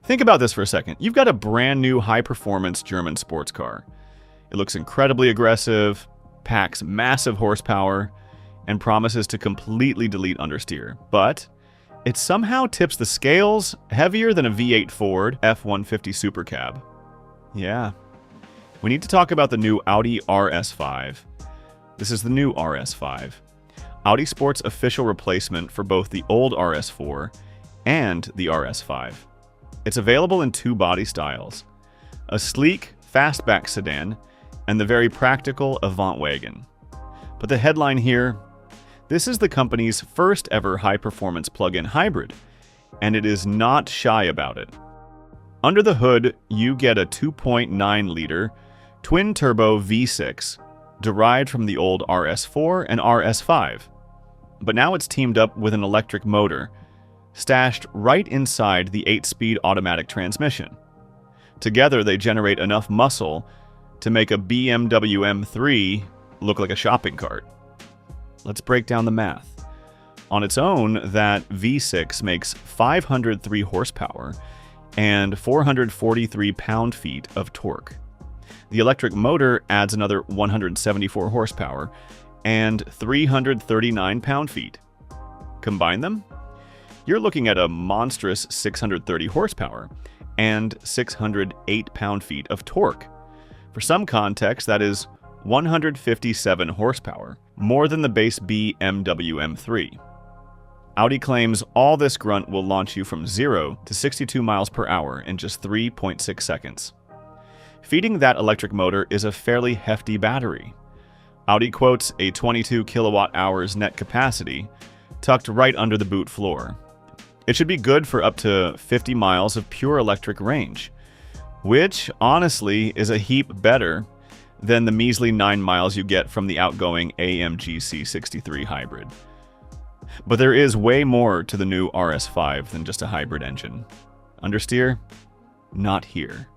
Think about this for a second. You've got a brand new high-performance German sports car. It looks incredibly aggressive, packs massive horsepower, and promises to completely delete understeer. But it somehow tips the scales heavier than a V8 Ford F-150 Super Cab. Yeah. We need to talk about the new Audi RS5. This is the new RS5. Audi Sport's official replacement for both the old RS4 and the RS5. It's available in two body styles, a sleek, fastback sedan and the very practical Avant wagon. But the headline here, this is the company's first ever high-performance plug-in hybrid, and it is not shy about it. Under the hood, you get a 2.9-liter twin-turbo V6 derived from the old RS4 and RS5. But now it's teamed up with an electric motor, stashed right inside the 8-speed automatic transmission. Together, they generate enough muscle to make a BMW M3 look like a shopping cart. Let's break down the math. On its own, that V6 makes 503 horsepower and 443 pound-feet of torque. The electric motor adds another 174 horsepower and 339 pound-feet. Combine them, you're looking at a monstrous 630 horsepower and 608 pound-feet of torque. For some context, that is 157 horsepower, more than the base BMW M3. Audi claims all this grunt will launch you from 0 to 62 miles per hour in just 3.6 seconds. Feeding that electric motor is a fairly hefty battery. Audi quotes a 22 kilowatt-hours net capacity tucked right under the boot floor. It should be good for up to 50 miles of pure electric range, which, honestly, is a heap better than the measly 9 miles you get from the outgoing AMG C63 hybrid. But there is way more to the new RS5 than just a hybrid engine. Understeer? Not here.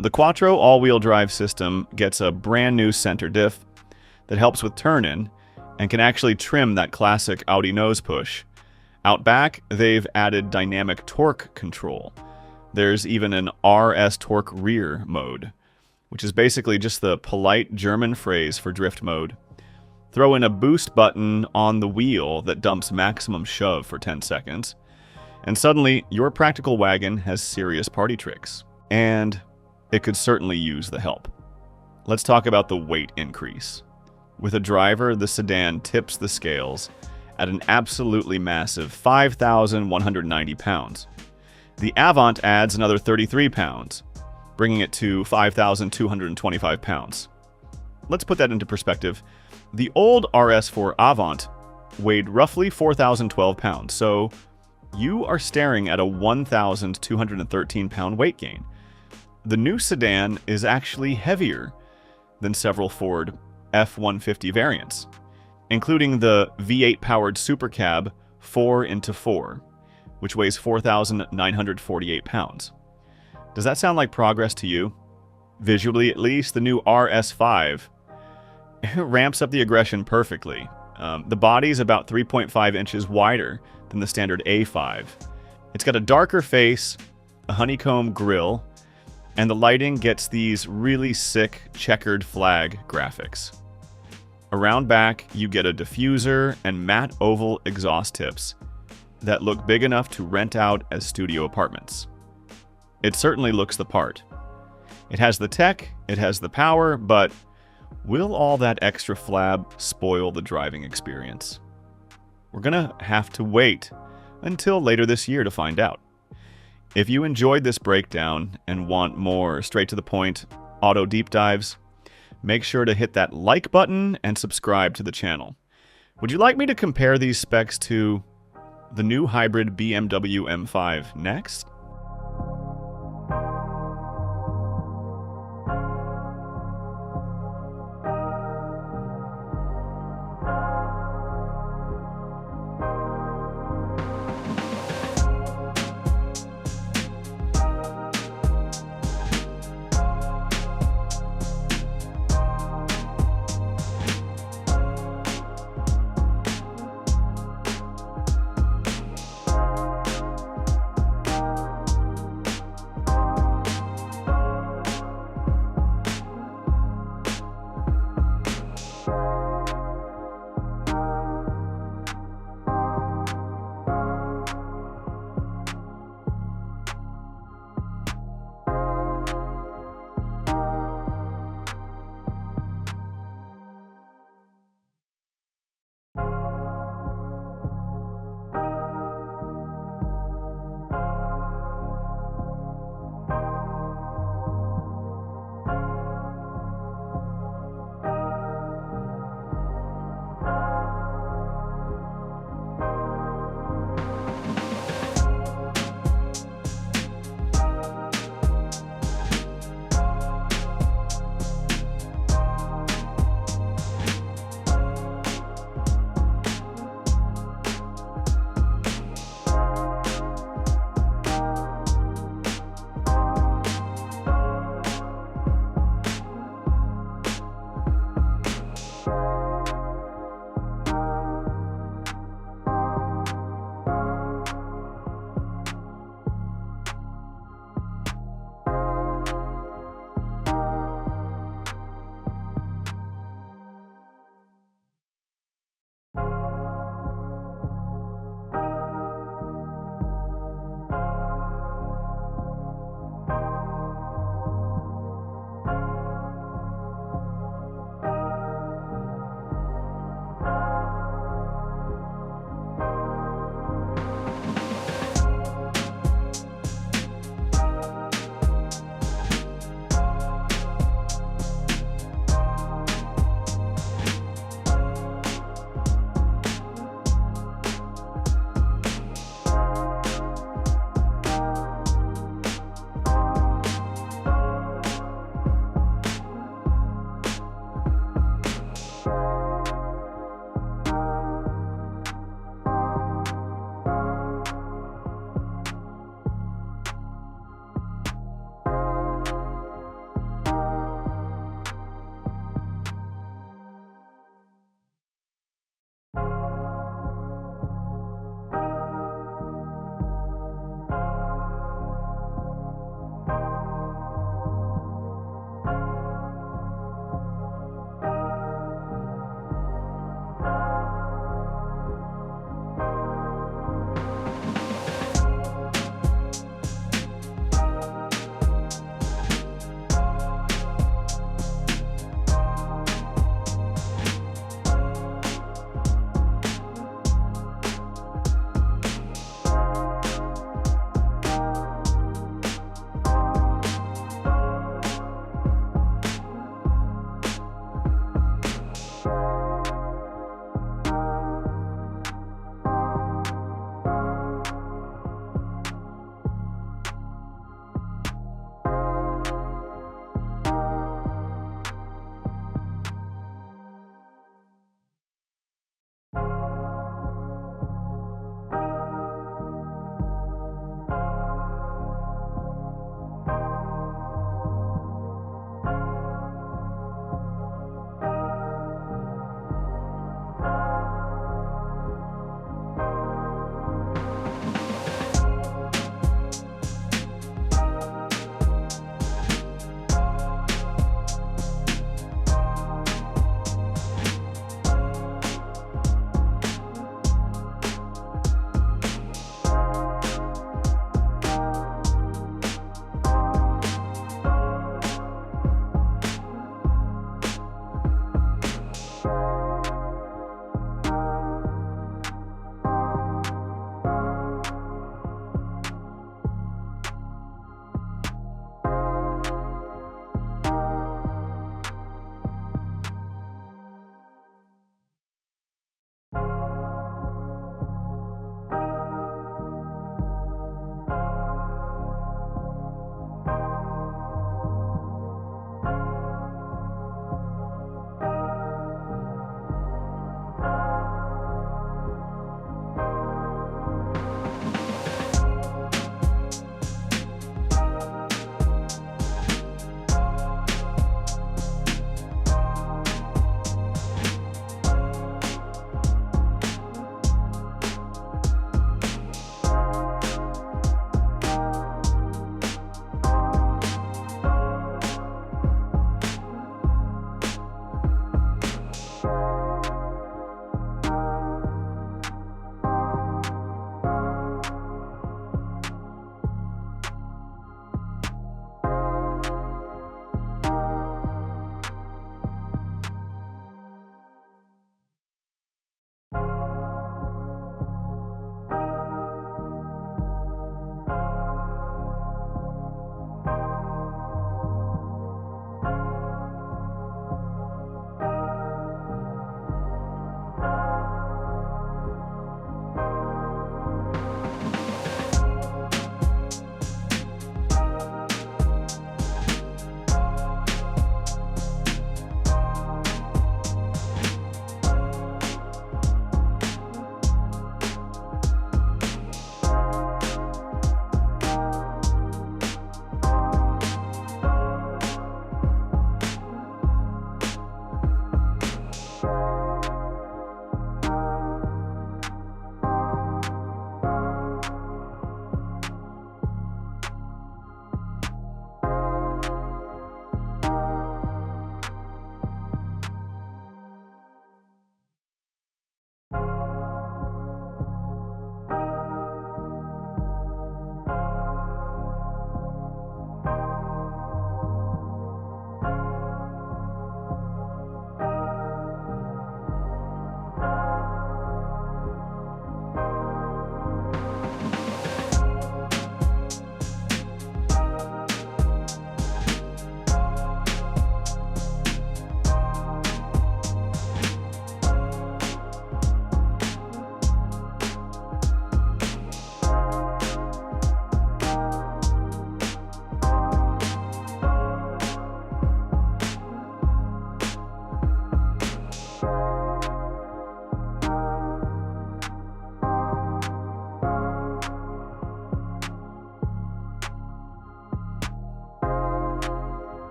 The Quattro all-wheel drive system gets a brand new center diff that helps with turn-in and can actually trim that classic Audi nose push. Out back, they've added dynamic torque control. There's even an RS torque rear mode, which is basically just the polite German phrase for drift mode. Throw in a boost button on the wheel that dumps maximum shove for 10 seconds, and suddenly your practical wagon has serious party tricks. And it could certainly use the help. Let's talk about the weight increase. With a driver, the sedan tips the scales at an absolutely massive 5,190 pounds. The Avant adds another 33 pounds, bringing it to 5,225 pounds. Let's put that into perspective. The old RS4 Avant weighed roughly 4,012 pounds, so you are staring at a 1,213 pound weight gain. The new sedan is actually heavier than several Ford F-150 variants, including the V8-powered Super Cab 4x4, which weighs 4,948 pounds. Does that sound like progress to you? Visually, at least, the new RS5 ramps up the aggression perfectly. The body's about 3.5 inches wider than the standard A5. It's got a darker face, a honeycomb grille, and the lighting gets these really sick checkered flag graphics. Around back, you get a diffuser and matte oval exhaust tips that look big enough to rent out as studio apartments. It certainly looks the part. It has the tech, it has the power, but will all that extra flab spoil the driving experience? We're gonna have to wait until later this year to find out. If you enjoyed this breakdown and want more straight-to-the-point auto deep dives, make sure to hit that like button and subscribe to the channel. Would you like me to compare these specs to the new hybrid BMW M5 next?